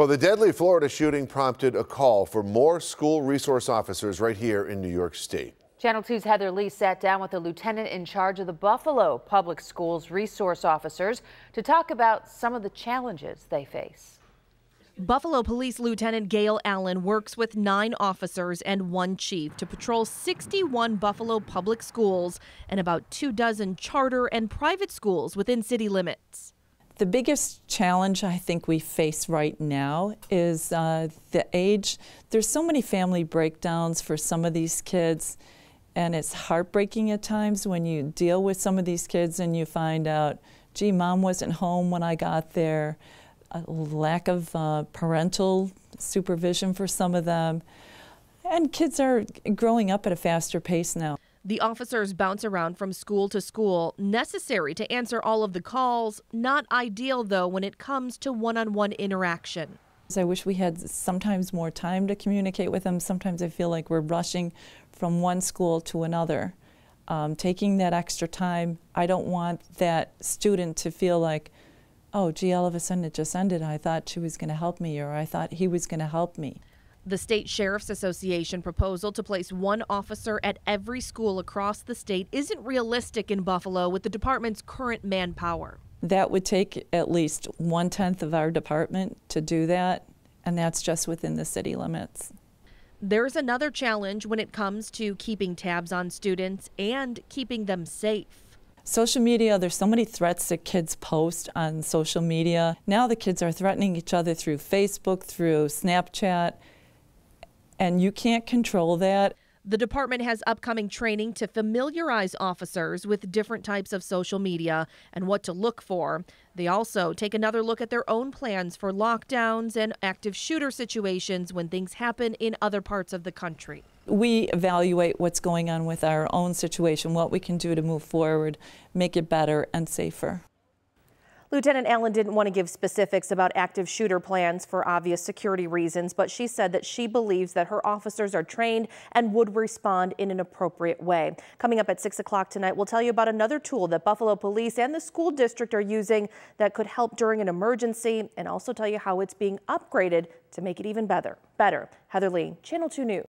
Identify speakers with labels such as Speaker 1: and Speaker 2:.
Speaker 1: Well, the deadly Florida shooting prompted a call for more school resource officers right here in New York State.
Speaker 2: Channel 2's Heather Lee sat down with the lieutenant in charge of the Buffalo Public Schools resource officers to talk about some of the challenges they face.
Speaker 3: Buffalo Police Lieutenant Gail Allen works with 9 officers and 1 chief to patrol 61 Buffalo public schools and about 24 charter and private schools within city limits.
Speaker 4: The biggest challenge I think we face right now is the age. There's so many family breakdowns for some of these kids, and it's heartbreaking at times when you deal with some of these kids and you find out, gee, mom wasn't home when I got there. A lack of parental supervision for some of them. And kids are growing up at a faster pace now.
Speaker 3: The officers bounce around from school to school, necessary to answer all of the calls, not ideal though when it comes to one-on-one interaction.
Speaker 4: I wish we had sometimes more time to communicate with them. Sometimes I feel like we're rushing from one school to another. Taking that extra time, I don't want that student to feel like, oh, gee, all of a sudden it just ended. I thought she was going to help me, or I thought he was going to help me.
Speaker 3: The State Sheriff's Association proposal to place 1 officer at every school across the state isn't realistic in Buffalo with the department's current manpower.
Speaker 4: That would take at least 1/10 of our department to do that, and that's just within the city limits.
Speaker 3: There's another challenge when it comes to keeping tabs on students and keeping them safe.
Speaker 4: Social media, there's so many threats that kids post on social media. Now the kids are threatening each other through Facebook, through Snapchat, and you can't control that.
Speaker 3: The department has upcoming training to familiarize officers with different types of social media and what to look for. They also take another look at their own plans for lockdowns and active shooter situations when things happen in other parts of the country.
Speaker 4: We evaluate what's going on with our own situation, what we can do to move forward, make it better and safer.
Speaker 5: Lieutenant Allen didn't want to give specifics about active shooter plans for obvious security reasons, but she said that she believes that her officers are trained and would respond in an appropriate way. Coming up at 6 o'clock tonight, we'll tell you about another tool that Buffalo Police and the school district are using that could help during an emergency, and also tell you how it's being upgraded to make it even better. Heather Lee, Channel 2 News.